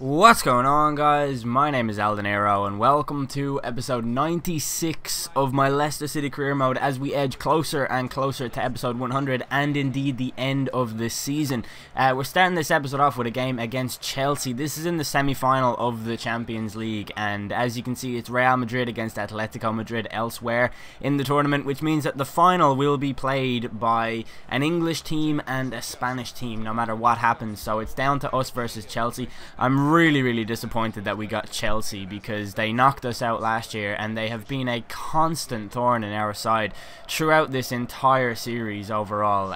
What's going on, guys? My name is Aldenero and welcome to episode 96 of my Leicester City career mode as we edge closer and closer to episode 100 and indeed the end of this season. We're starting this episode off with a game against Chelsea. This is in the semi-final of the Champions League, and as you can see, it's Real Madrid against Atletico Madrid elsewhere in the tournament, which means that the final will be played by an English team and a Spanish team no matter what happens. So it's down to us versus Chelsea. I'm really disappointed that we got Chelsea because they knocked us out last year and they have been a constant thorn in our side throughout this entire series overall.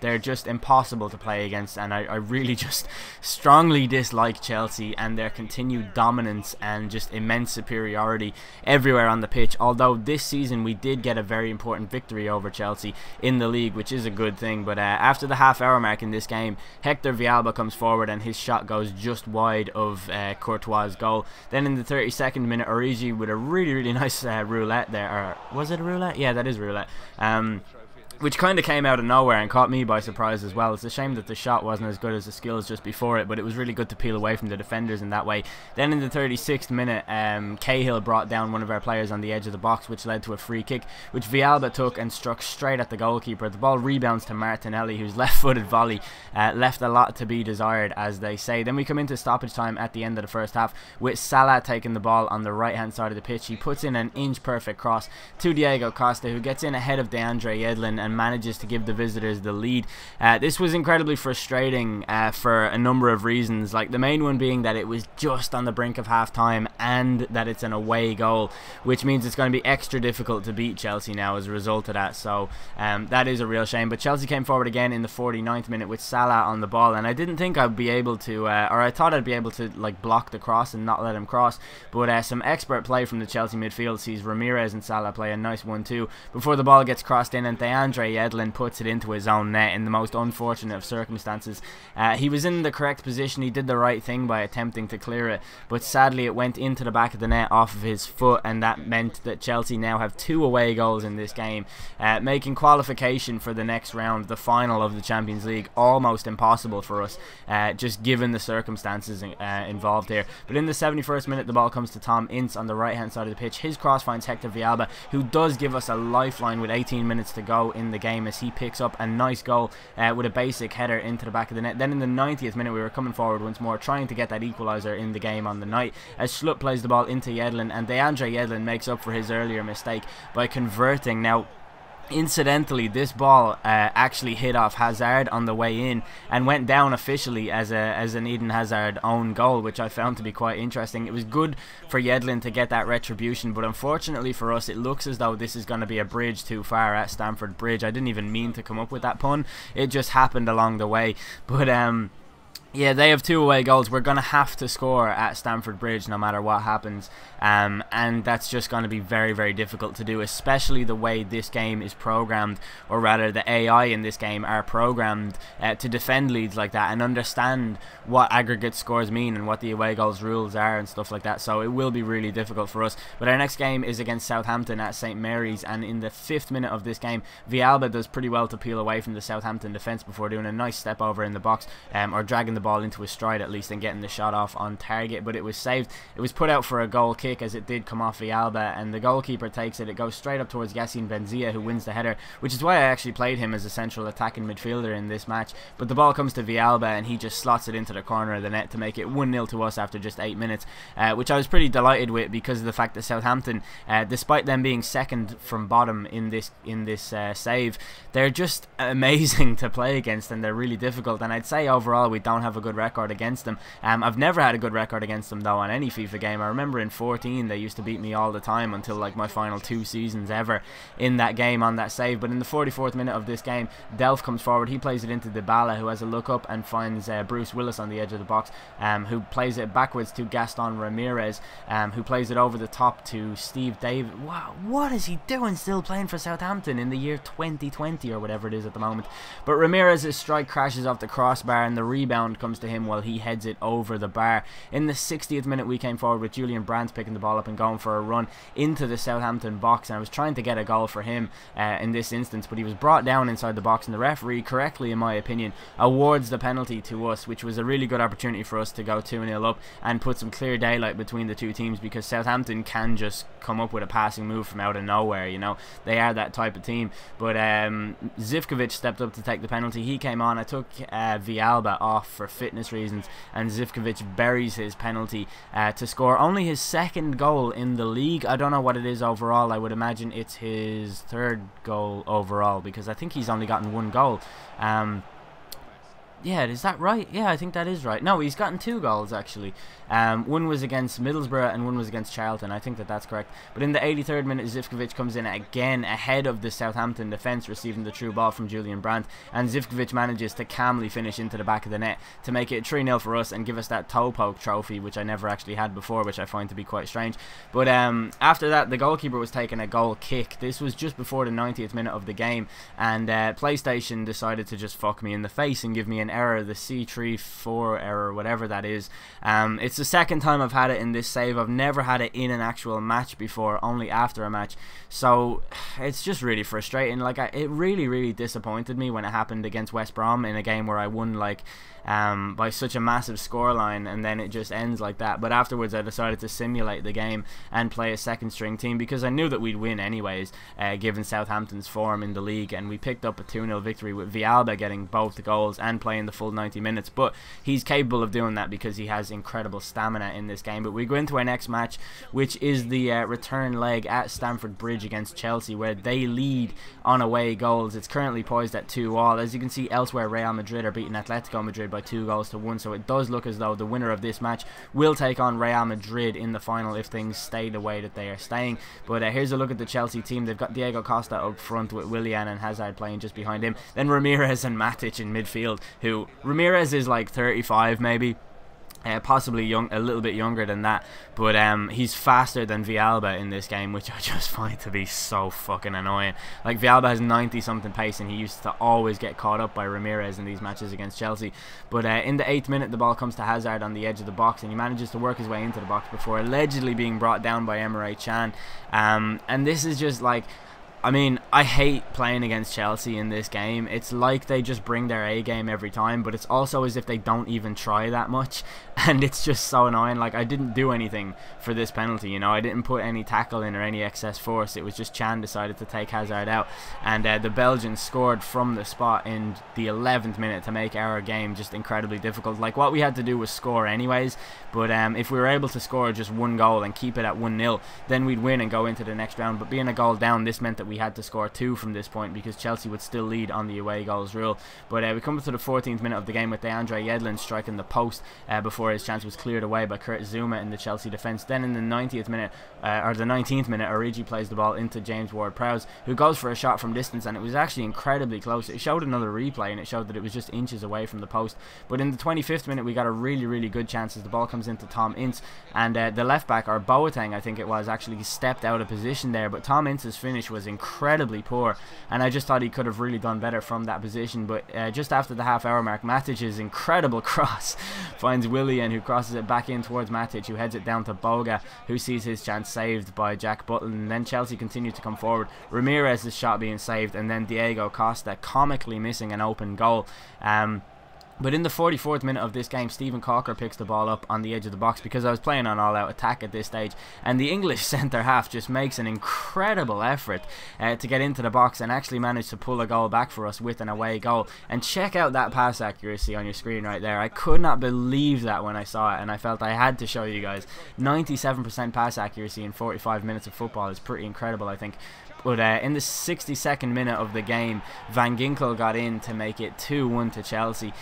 They're just impossible to play against, and I really just strongly dislike Chelsea and their continued dominance and just immense superiority everywhere on the pitch. Although this season we did get a very important victory over Chelsea in the league, which is a good thing. But after the half-hour mark in this game, Hector Villalba comes forward and his shot goes just wide of Courtois' goal. Then in the 32nd minute, Origi with a really nice roulette there. Or was it a roulette? Yeah, that is roulette. Which kind of came out of nowhere and caught me by surprise as well. It's a shame that the shot wasn't as good as the skills just before it, but it was really good to peel away from the defenders in that way. Then in the 36th minute, Cahill brought down one of our players on the edge of the box, which led to a free kick, which Villalba took and struck straight at the goalkeeper. The ball rebounds to Martinelli, whose left-footed volley left a lot to be desired, as they say. Then we come into stoppage time at the end of the first half, with Salah taking the ball on the right-hand side of the pitch. He puts in an inch-perfect cross to Diego Costa, who gets in ahead of DeAndre Yedlin and manages to give the visitors the lead. This was incredibly frustrating for a number of reasons, like the main one being that it was just on the brink of half-time and that it's an away goal, which means it's going to be extra difficult to beat Chelsea now as a result of that. So that is a real shame. But Chelsea came forward again in the 49th minute with Salah on the ball, and I didn't think I'd be able to, or I thought I'd be able to like block the cross and not let him cross, but some expert play from the Chelsea midfield sees Ramirez and Salah play a nice 1-2 before the ball gets crossed in, and DeAndre Yedlin puts it into his own net in the most unfortunate of circumstances. He was in the correct position, he did the right thing by attempting to clear it, but sadly it went into the back of the net off of his foot, and that meant that Chelsea now have 2 away goals in this game, making qualification for the next round, the final of the Champions League, almost impossible for us, just given the circumstances involved here. But in the 71st minute, the ball comes to Tom Ince on the right hand side of the pitch. His cross finds Hector Villalba, who does give us a lifeline with 18 minutes to go in the game, as he picks up a nice goal with a basic header into the back of the net. Then in the 90th minute, we were coming forward once more, trying to get that equaliser in the game on the night, as Schlupp plays the ball into Yedlin, and DeAndre Yedlin makes up for his earlier mistake by converting. Now, incidentally, this ball actually hit off Hazard on the way in and went down officially as an Eden Hazard own goal, which I found to be quite interesting. It was good for Yedlin to get that retribution, but unfortunately for us, it looks as though this is going to be a bridge too far at Stamford Bridge. I didn't even mean to come up with that pun, it just happened along the way. But yeah, they have 2 away goals. We're going to have to score at Stamford Bridge no matter what happens, and that's just going to be very difficult to do, especially the way this game is programmed, or rather the AI in this game are programmed to defend leads like that and understand what aggregate scores mean and what the away goals rules are and stuff like that. So it will be really difficult for us. But our next game is against Southampton at St Mary's, and in the 5th minute of this game, Villalba does pretty well to peel away from the Southampton defence before doing a nice step over in the box, or dragging the ball into his stride at least and getting the shot off on target, but it was saved. It was put out for a goal kick as it did come off Villalba, and the goalkeeper takes it. It goes straight up towards Yassine Benzia, who wins the header, which is why I actually played him as a central attacking midfielder in this match. But the ball comes to Villalba and he just slots it into the corner of the net to make it 1-0 to us after just 8 minutes, which I was pretty delighted with because of the fact that Southampton, despite them being second from bottom in this save, they're just amazing to play against, and they're really difficult. And I'd say overall we don't have a good record against them. I've never had a good record against them though on any FIFA game. I remember in 14 they used to beat me all the time until like my final 2 seasons ever in that game on that save. But in the 44th minute of this game, Delph comes forward, he plays it into Dybala, who has a look up and finds Bruce Willis on the edge of the box, who plays it backwards to Gaston Ramirez, who plays it over the top to Steve Davis. Wow, what is he doing still playing for Southampton in the year 2020 or whatever it is at the moment? But Ramirez's strike crashes off the crossbar and the rebound comes to him while he heads it over the bar. In the 60th minute we came forward with Julian Brandt picking the ball up and going for a run into the Southampton box, and I was trying to get a goal for him in this instance, but he was brought down inside the box, and the referee, correctly in my opinion, awards the penalty to us, which was a really good opportunity for us to go 2-0 up and put some clear daylight between the two teams, because Southampton can just come up with a passing move from out of nowhere, you know, they are that type of team. But Zivkovic stepped up to take the penalty. He came on. I took Villalba off for fitness reasons, and Zivkovic buries his penalty to score only his second goal in the league. I don't know what it is overall. I would imagine it's his third goal overall, because I think he's only gotten one goal. Yeah, is that right? Yeah, I think that is right. No, he's gotten 2 goals actually. One was against Middlesbrough and one was against Charlton. I think that's correct. But in the 83rd minute, Zivkovic comes in again ahead of the Southampton defence, receiving the true ball from Julian Brandt, and Zivkovic manages to calmly finish into the back of the net to make it 3-0 for us and give us that toe poke trophy, which I never actually had before, which I find to be quite strange. But after that, the goalkeeper was taking a goal kick. This was just before the 90th minute of the game, and PlayStation decided to just fuck me in the face and give me an error, the C34 error, whatever that is. It's the second time I've had it in this save. I've never had it in an actual match before, only after a match. So it's just really frustrating. Like, it really disappointed me when it happened against West Brom in a game where I won like by such a massive scoreline, and then it just ends like that. But afterwards I decided to simulate the game and play a second string team, because I knew that we'd win anyways, given Southampton's form in the league, and we picked up a 2-0 victory with Villalba getting both the goals and playing the full 90 minutes. But he's capable of doing that because he has incredible stamina in this game. But we go into our next match, which is the return leg at Stamford Bridge against Chelsea, where they lead on away goals. It's currently poised at 2-2. As you can see elsewhere, Real Madrid are beating Atletico Madrid by 2-1, so it does look as though the winner of this match will take on Real Madrid in the final if things stay the way that they are staying. But here's a look at the Chelsea team. They've got Diego Costa up front with Willian and Hazard playing just behind him, then Ramirez and Matic in midfield, who Ramirez is like 35 maybe, possibly a little bit younger than that, but he's faster than Villalba in this game, which I just find to be so fucking annoying. Like, Villalba has 90 something pace, and he used to always get caught up by Ramirez in these matches against Chelsea. But in the 8th minute, the ball comes to Hazard on the edge of the box, and he manages to work his way into the box before allegedly being brought down by Emre Can. And this is just like, I mean, I hate playing against Chelsea in this game. It's like they just bring their A game every time, but it's also as if they don't even try that much, and it's just so annoying. Like, I didn't do anything for this penalty, you know, I didn't put any tackle in or any excess force. It was just Can decided to take Hazard out, and the Belgians scored from the spot in the 11th minute to make our game just incredibly difficult. Like, what we had to do was score anyways, but if we were able to score just 1 goal and keep it at 1-0, then we'd win and go into the next round. But being a goal down, this meant that we had to score 2 from this point, because Chelsea would still lead on the away goals rule. But we come to the 14th minute of the game with DeAndre Yedlin striking the post before his chance was cleared away by Kurt Zouma in the Chelsea defence. Then in the 90th minute, or the 19th minute, Origi plays the ball into James Ward-Prowse, who goes for a shot from distance, and it was actually incredibly close. It showed another replay, and it showed that it was just inches away from the post. But in the 25th minute, we got a really good chance as the ball comes into Tom Ince, and the left back, or Boateng I think it was, actually stepped out of position there, but Tom Ince's finish was incredibly poor, and I just thought he could have really done better from that position. But just after the half-hour mark, Matic's incredible cross finds Willian, who crosses it back in towards Matic, who heads it down to Boga, who sees his chance saved by Jack Butland. And then Chelsea continue to come forward, Ramirez's shot being saved, and then Diego Costa comically missing an open goal. But in the 44th minute of this game, Stephen Cocker picks the ball up on the edge of the box, because I was playing on all-out attack at this stage, and the English centre-half just makes an incredible effort to get into the box and actually manage to pull a goal back for us with an away goal. And check out that pass accuracy on your screen right there. I could not believe that when I saw it, and I felt I had to show you guys. 97% pass accuracy in 45 minutes of football is pretty incredible, I think. But in the 62nd minute of the game, Van Ginkel got in to make it 2-1 to Chelsea,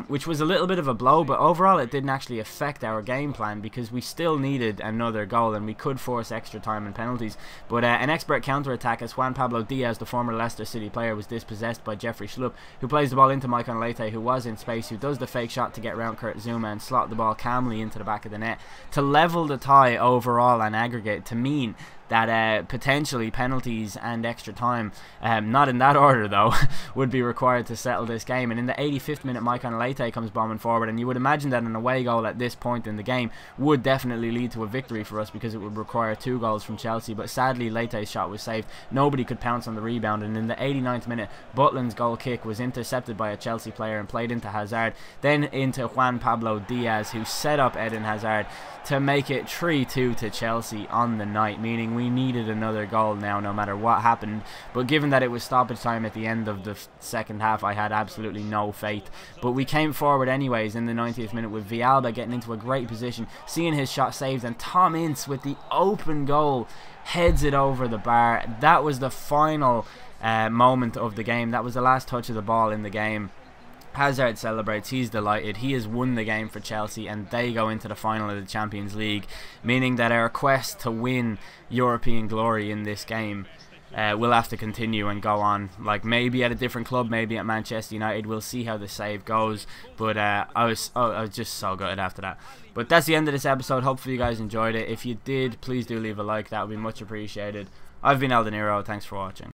which was a little bit of a blow, but overall it didn't actually affect our game plan, because we still needed another goal and we could force extra time and penalties. But an expert counter-attack as Juan Pablo Diaz, the former Leicester City player, was dispossessed by Jeffrey Schlupp, who plays the ball into Maicon Leite, who was in space, who does the fake shot to get around Kurt Zouma and slot the ball calmly into the back of the net to level the tie overall and aggregate, to mean that potentially penalties and extra time, not in that order though, would be required to settle this game. And in the 85th minute, Maicon Leite comes bombing forward, and you would imagine that an away goal at this point in the game would definitely lead to a victory for us, because it would require 2 goals from Chelsea. But sadly, Leite's shot was saved. Nobody could pounce on the rebound, and in the 89th minute, Butland's goal kick was intercepted by a Chelsea player and played into Hazard, then into Juan Pablo Diaz, who set up Eden Hazard to make it 3-2 to Chelsea on the night, meaning we needed another goal now no matter what happened. But given that it was stoppage time at the end of the second half, I had absolutely no faith. But we came forward anyways in the 90th minute with Villalba getting into a great position, seeing his shot saved, and Tom Ince with the open goal heads it over the bar. That was the final moment of the game. That was the last touch of the ball in the game. Hazard celebrates, he's delighted, he has won the game for Chelsea, and they go into the final of the Champions League, meaning that our quest to win European glory in this game will have to continue and go on, like maybe at a different club, maybe at Manchester United. We'll see how the save goes, but I was just so good after that. But that's the end of this episode. Hopefully you guys enjoyed it. If you did, please do leave a like, that would be much appreciated. I've been Aldeniro, thanks for watching.